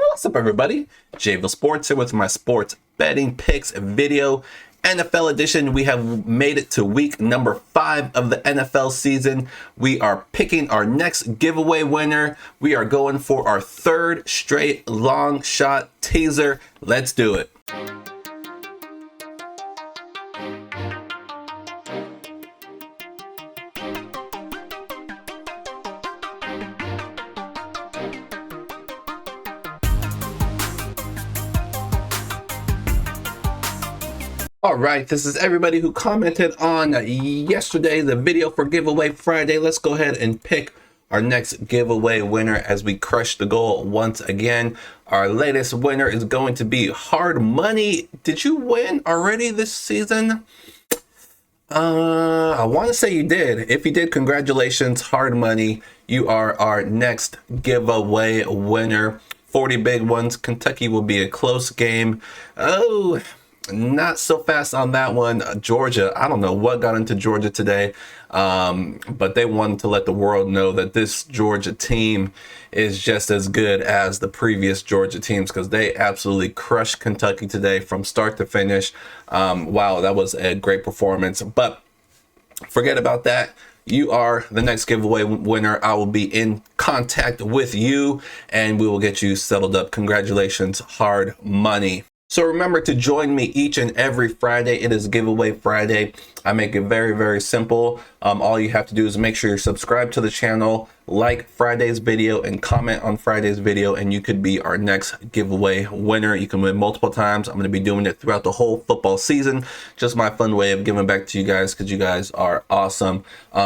What's up, everybody? Javil Sports here with my sports betting picks video. NFL edition. We have made it to week number 5 of the NFL season. We are picking our next giveaway winner. We are going for our 3rd straight long shot teaser. Let's do it. All right, this is everybody who commented on yesterday, the video for Giveaway Friday. Let's go ahead and pick our next giveaway winner as we crush the goal once again. Our latest winner is going to be Hard Money. Did you win already this season? I want to say you did. If you did, congratulations, Hard Money. You are our next giveaway winner. 40 big ones. Kentucky will be a close game. Oh, not so fast on that one. Georgia, I don't know what got into Georgia today, but they wanted to let the world know that this Georgia team is just as good as the previous Georgia teams, because they absolutely crushed Kentucky today from start to finish. Wow, that was a great performance. But forget about that. You are the next giveaway winner. I will be in contact with you and we will get you settled up. Congratulations, Hard Money. So remember to join me each and every Friday. It is Giveaway Friday. I make it very, very simple. All you have to do is make sure you're subscribed to the channel, like Friday's video, and comment on Friday's video, and you could be our next giveaway winner. You can win multiple times. I'm going to be doing it throughout the whole football season. Just my fun way of giving back to you guys, because you guys are awesome.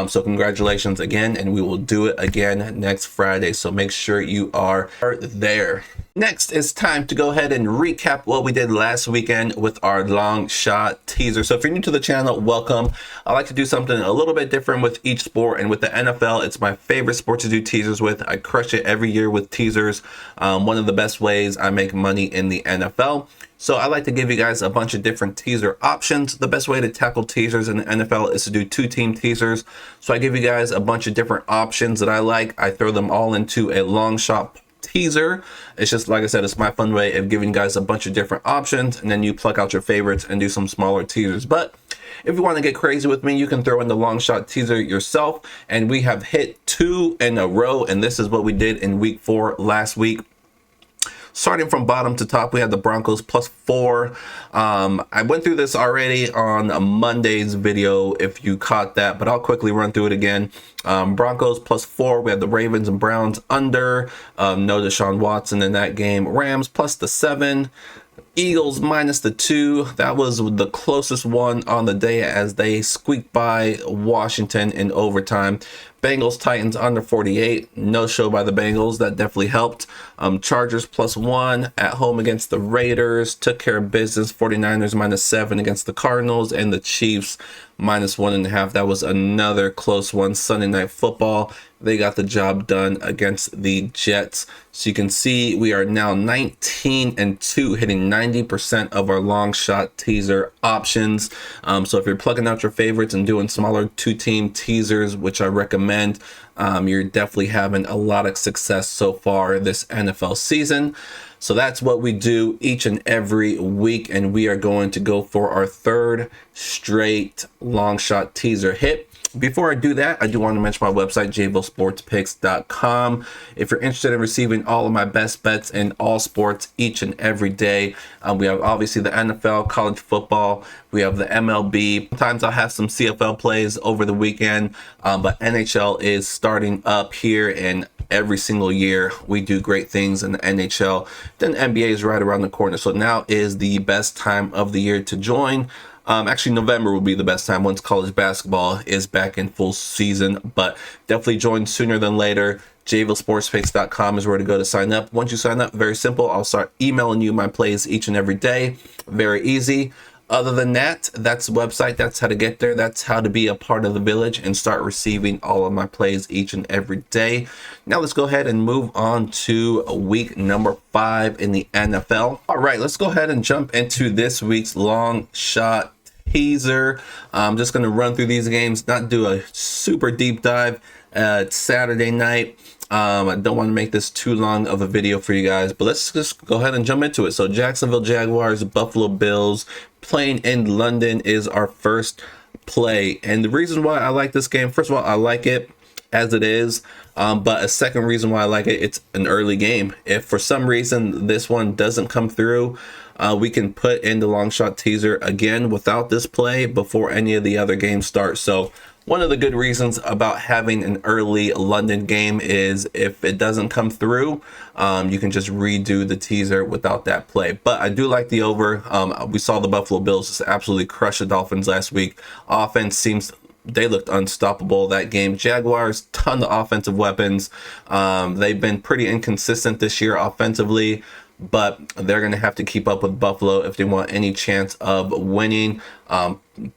So congratulations again, and we will do it again next Friday. So make sure you are there. Next, it's time to go ahead and recap what we did last weekend with our long shot teaser. So if you're new to the channel, welcome. I like to do something a little bit different with each sport, and with the NFL, it's my favorite sport to do teasers with. I crush it every year with teasers. One of the best ways I make money in the NFL. So I like to give you guys a bunch of different teaser options. The best way to tackle teasers in the NFL is to do 2-team teasers. So I give you guys a bunch of different options that I like. I throw them all into a long shot teaser. It's just, like I said, it's my fun way of giving you guys a bunch of different options, and then you pluck out your favorites and do some smaller teasers. But if you want to get crazy with me, you can throw in the long shot teaser yourself, and we have hit 2 in a row, and this is what we did in week 4 last week. Starting from bottom to top, we had the Broncos +4. I went through this already on a Monday's video if you caught that, but I'll quickly run through it again. Broncos +4. We had the Ravens and Browns under. No Deshaun Watson in that game. Rams +7. Eagles -2. That was the closest one on the day as they squeaked by Washington in overtime. Bengals Titans under 48. No show by the Bengals. That definitely helped. Chargers +1 at home against the Raiders. Took care of business. 49ers -7 against the Cardinals, and the Chiefs -1.5. That was another close one. Sunday Night Football. They got the job done against the Jets. So you can see we are now 19-2, hitting 90% of our long shot teaser options. So if you're plugging out your favorites and doing smaller 2-team teasers, which I recommend, you're definitely having a lot of success so far this NFL season. So that's what we do each and every week, and we are going to go for our 3rd straight long shot teaser hit. Before I do that, I do want to mention my website, javilsportspicks.com. If you're interested in receiving all of my best bets in all sports each and every day, we have obviously the NFL, college football, we have the MLB. Sometimes I'll have some CFL plays over the weekend, but NHL is starting up here, and every single year we do great things in the NHL. Then NBA is right around the corner. So now is the best time of the year to join. Actually, November will be the best time once college basketball is back in full season, but definitely join sooner than later. javilsportspicks.com is where to go to sign up. Once you sign up, very simple. I'll start emailing you my plays each and every day. Very easy. Other than that, that's the website. That's how to get there. That's how to be a part of the village and start receiving all of my plays each and every day. Now let's go ahead and move on to week number 5 in the NFL. All right, let's go ahead and jump into this week's long shot teaser. I'm just going to run through these games, not do a super deep dive. It's Saturday night. I don't want to make this too long of a video for you guys, but let's just go ahead and jump into it. So Jacksonville Jaguars, Buffalo Bills, playing in London is our first play. And the reason why I like this game, first of all, I like it as it is, but a second reason why I like it, it's an early game. If for some reason this one doesn't come through, we can put in the long shot teaser again without this play before any of the other games start. So one of the good reasons about having an early London game is if it doesn't come through, you can just redo the teaser without that play. But I do like the over. We saw the Buffalo Bills just absolutely crush the Dolphins last week. Offense seems, they looked unstoppable that game. Jaguars, ton of offensive weapons. They've been pretty inconsistent this year offensively, but they're going to have to keep up with Buffalo if they want any chance of winning.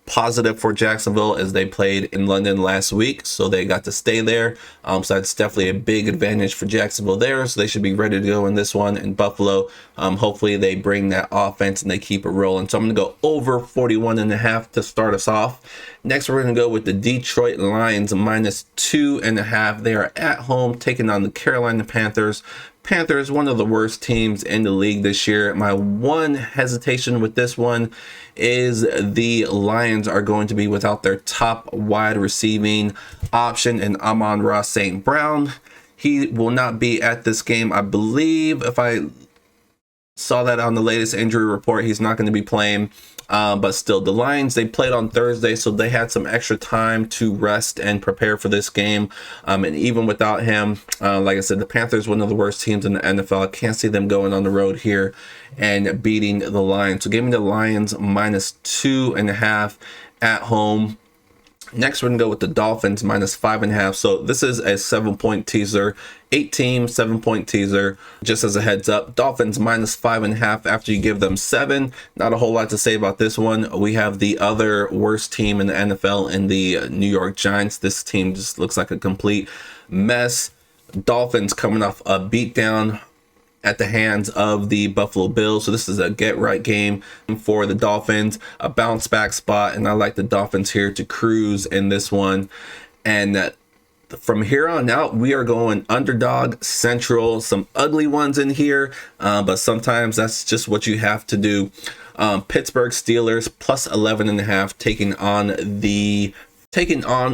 Positive for Jacksonville as they played in London last week, so they got to stay there. So that's definitely a big advantage for Jacksonville there, so they should be ready to go in this one. In Buffalo, hopefully they bring that offense and they keep it rolling. So I'm going to go over 41.5 to start us off. Next, we're going to go with the Detroit Lions -2.5. They are at home taking on the Carolina Panthers. Panthers, one of the worst teams in the league this year. My one hesitation with this one is the Lions are going to be without their top wide receiving option in Amon-Ra St. Brown. He will not be at this game. I believe, if I saw that on the latest injury report, he's not going to be playing. But still, the Lions, they played on Thursday, so they had some extra time to rest and prepare for this game. And even without him, like I said, the Panthers, one of the worst teams in the NFL. I can't see them going on the road here and beating the Lions. So give me the Lions -2.5 at home. Next, we're going to go with the Dolphins -5.5. So this is a 7-point teaser, 8-team, 7-point teaser. Just as a heads up, Dolphins -5.5 after you give them 7. Not a whole lot to say about this one. We have the other worst team in the NFL in the New York Giants. This team just looks like a complete mess. Dolphins coming off a beatdown at the hands of the Buffalo Bills. So this is a get-right game for the Dolphins, a bounce-back spot, and I like the Dolphins here to cruise in this one. And from here on out, we are going underdog central. Some ugly ones in here, but sometimes that's just what you have to do. Pittsburgh Steelers +11.5 taking on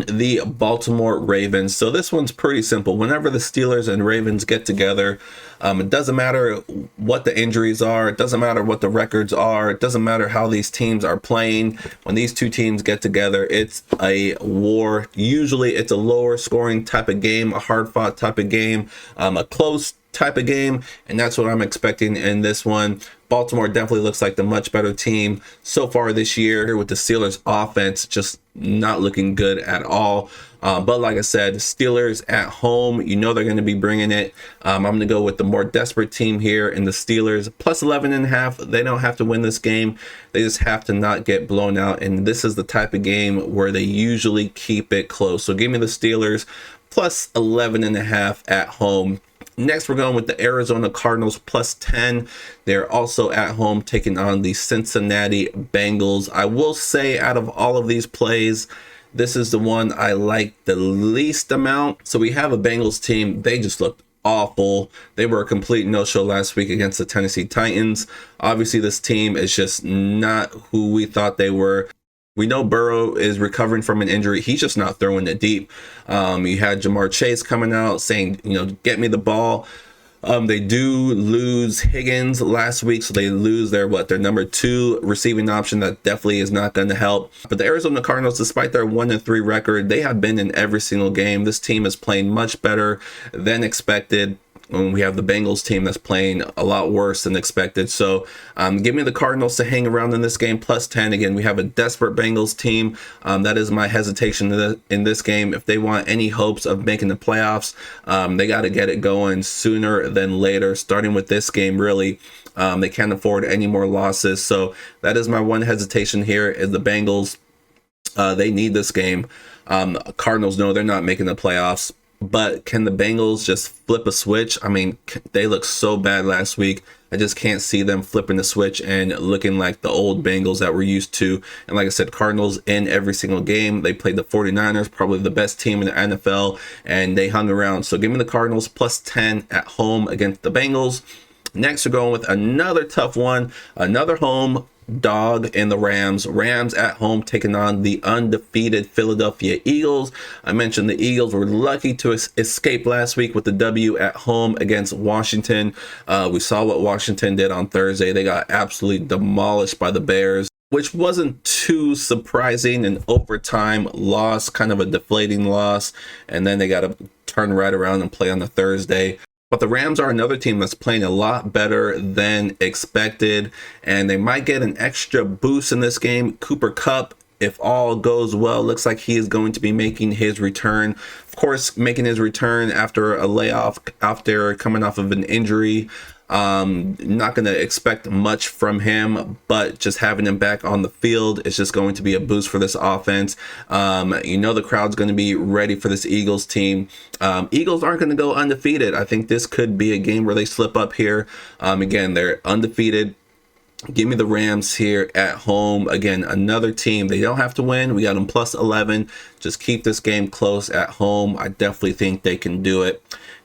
the Baltimore Ravens. So this one's pretty simple. Whenever the Steelers and Ravens get together, it doesn't matter what the injuries are. It doesn't matter what the records are. It doesn't matter how these teams are playing. When these two teams get together, it's a war. Usually it's a lower scoring type of game, a hard fought type of game, a close type of game, and that's what I'm expecting in this one. Baltimore definitely looks like the much better team so far this year, with the Steelers offense just not looking good at all. But like I said, Steelers at home, you know they're going to be bringing it. I'm going to go with the more desperate team here in the Steelers +11.5. They don't have to win this game. They just have to not get blown out. And this is the type of game where they usually keep it close. So give me the Steelers +11.5 at home. Next, we're going with the Arizona Cardinals +10. They're also at home taking on the Cincinnati Bengals. I will say, out of all of these plays, this is the one I like the least amount. So we have a Bengals team. They just looked awful. They were a complete no-show last week against the Tennessee Titans. Obviously, this team is just not who we thought they were. We know Burrow is recovering from an injury. He's just not throwing it deep. You had Jamar Chase coming out saying, get me the ball. They do lose Higgins last week, so they lose their number 2 receiving option. That definitely is not going to help. But the Arizona Cardinals, despite their 1-3 record, they have been in every single game. This team is playing much better than expected. And we have the Bengals team that's playing a lot worse than expected. So give me the Cardinals to hang around in this game +10. Again, we have a desperate Bengals team. That is my hesitation in this game. If they want any hopes of making the playoffs, they got to get it going sooner than later, starting with this game, really. They can't afford any more losses. So that is my one hesitation here, is the Bengals. They need this game. Cardinals know they're not making the playoffs. But can the Bengals just flip a switch? I mean, they looked so bad last week. I just can't see them flipping the switch and looking like the old Bengals that we're used to. And like I said, Cardinals in every single game. They played the 49ers, probably the best team in the NFL, and they hung around. So give me the Cardinals plus 10 at home against the Bengals. Next, we're going with another tough one, another home dog in the Rams. Rams at home taking on the undefeated Philadelphia Eagles. I mentioned the Eagles were lucky to escape last week with the W at home against Washington. We saw what Washington did on Thursday. They got absolutely demolished by the Bears, which wasn't too surprising. An overtime loss, kind of a deflating loss, and then they got to turn right around and play on the Thursday. But the Rams are another team that's playing a lot better than expected, and they might get an extra boost in this game. Cooper Kupp, if all goes well, looks like he is going to be making his return. Of course, making his return after a layoff, after coming off of an injury. Not going to expect much from him, but just having him back on the field is just going to be a boost for this offense. The crowd's going to be ready for this Eagles team. Eagles aren't going to go undefeated. I think this could be a game where they slip up here. Again, they're undefeated. Give me the Rams here at home. Again, another team. They don't have to win. We got them plus 11. Just keep this game close at home. I definitely think they can do it.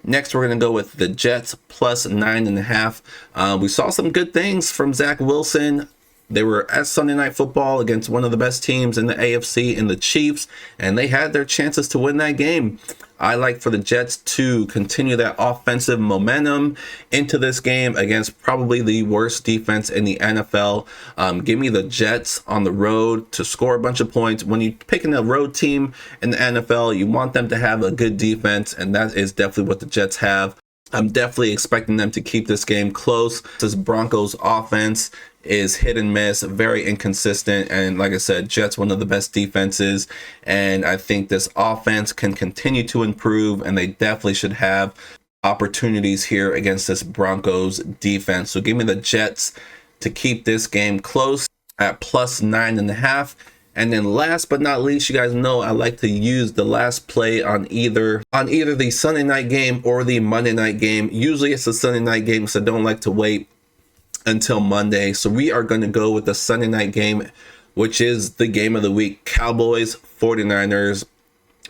Next, we're going to go with the Jets plus 9.5. We saw some good things from Zach Wilson. They were at Sunday Night Football against one of the best teams in the AFC in the Chiefs, and they had their chances to win that game. I like for the Jets to continue that offensive momentum into this game against probably the worst defense in the NFL. Give me the Jets on the road to score a bunch of points. When you're picking a road team in the NFL, you want them to have a good defense, and that is definitely what the Jets have. I'm definitely expecting them to keep this game close. This Broncos offense is hit and miss, very inconsistent, and like I said, Jets one of the best defenses, and I think this offense can continue to improve, and they definitely should have opportunities here against this Broncos defense. So give me the Jets to keep this game close at plus 9.5. And then last but not least, you guys know I like to use the last play on either the Sunday night game or the Monday night game. Usually it's the Sunday night game, so I don't like to wait until Monday. So we are going to go with the Sunday night game, which is the game of the week. Cowboys 49ers.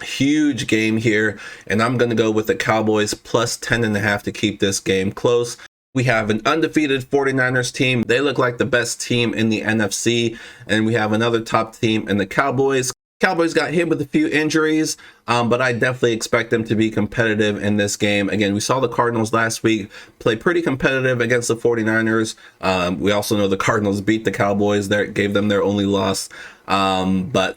Huge game here, and I'm going to go with the Cowboys plus 10.5 to keep this game close. We have an undefeated 49ers team. They look like the best team in the NFC. And we have another top team in the Cowboys. Cowboys got hit with a few injuries, but I definitely expect them to be competitive in this game. Again, we saw the Cardinals last week play pretty competitive against the 49ers. We also know the Cardinals beat the Cowboys. That gave them their only loss. But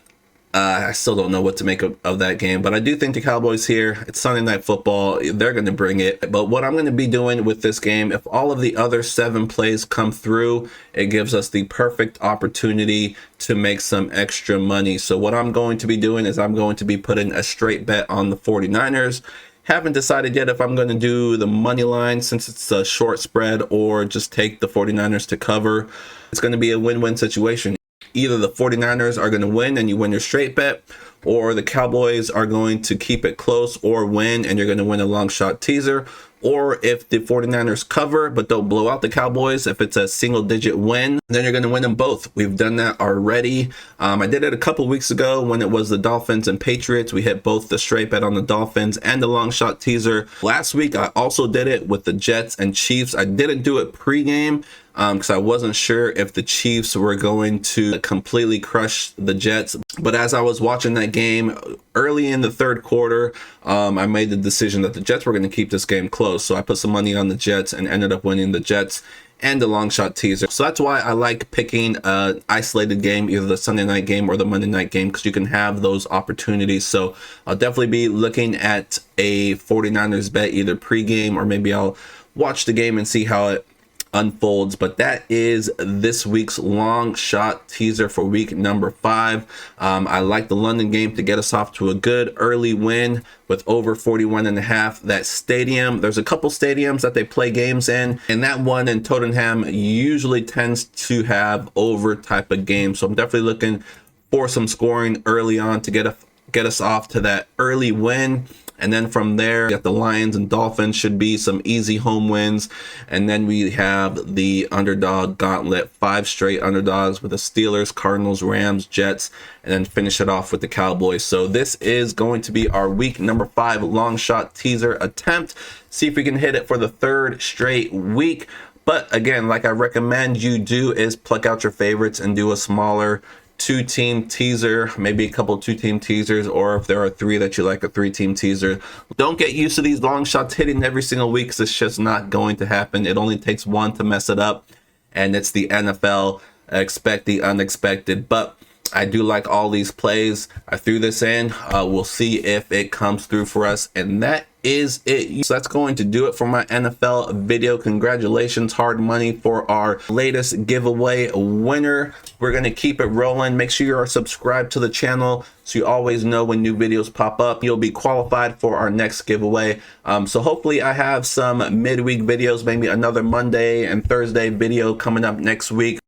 I still don't know what to make of that game, but I do think the Cowboys here, it's Sunday Night Football, they're going to bring it. But what I'm going to be doing with this game, if all of the other 7 plays come through, it gives us the perfect opportunity to make some extra money. So what I'm going to be doing is I'm going to be putting a straight bet on the 49ers. Haven't decided yet if I'm going to do the money line since it's a short spread or just take the 49ers to cover. It's going to be a win-win situation. Either the 49ers are going to win and you win your straight bet, or the Cowboys are going to keep it close or win and you're going to win a long shot teaser. Or if the 49ers cover but don't blow out the Cowboys, if it's a single digit win, then you're going to win them both. We've done that already. I did it a couple weeks ago when it was the Dolphins and Patriots. We hit both the straight bet on the Dolphins and the long shot teaser. Last week, I also did it with the Jets and Chiefs. I didn't do it pregame because I wasn't sure if the Chiefs were going to completely crush the Jets. But as I was watching that game early in the third quarter, I made the decision that the Jets were going to keep this game close. So I put some money on the Jets and ended up winning the Jets and the long shot teaser. So that's why I like picking an isolated game, either the Sunday night game or the Monday night game, because you can have those opportunities. So I'll definitely be looking at a 49ers bet either pregame, or maybe I'll watch the game and see how it unfolds. But that is this week's long shot teaser for week number 5. I like the London game to get us off to a good early win with over 41.5. That stadium, there's a couple stadiums that they play games in, and that one in Tottenham usually tends to have over type of game. So I'm definitely looking for some scoring early on to get us off to that early win. And then from there, we got the Lions and Dolphins should be some easy home wins. And then we have the underdog gauntlet, 5 straight underdogs with the Steelers, Cardinals, Rams, Jets, and then finish it off with the Cowboys. So this is going to be our week number 5 long shot teaser attempt. See if we can hit it for the 3rd straight week. But again, like I recommend you do is pluck out your favorites and do a smaller 2-team teaser, maybe a couple 2-team teasers, or if there are 3 that you like, a 3-team teaser. Don't get used to these long shots hitting every single week, because it's just not going to happen. It only takes one to mess it up, and it's the NFL. Expect the unexpected. But I do like all these plays. I threw this in. We'll see if it comes through for us, and that is it. So that's going to do it for my NFL video. Congratulations, hard money, for our latest giveaway winner. We're going to keep it rolling. Make sure you are subscribed to the channel so you always know when new videos pop up. You'll be qualified for our next giveaway. So hopefully I have some midweek videos, maybe another Monday and Thursday video coming up next week.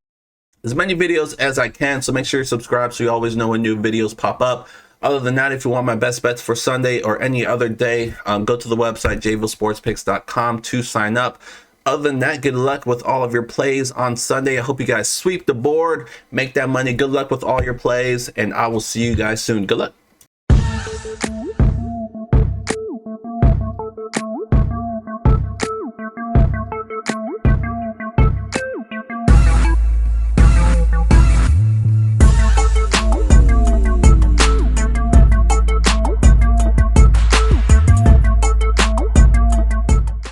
As many videos as I can, so make sure you're subscribed so you always know when new videos pop up. Other than that, if you want my best bets for Sunday or any other day, go to the website jayvillesportspicks.com to sign up. Other than that, good luck with all of your plays on Sunday. I hope you guys sweep the board, make that money. Good luck with all your plays, and I will see you guys soon. Good luck.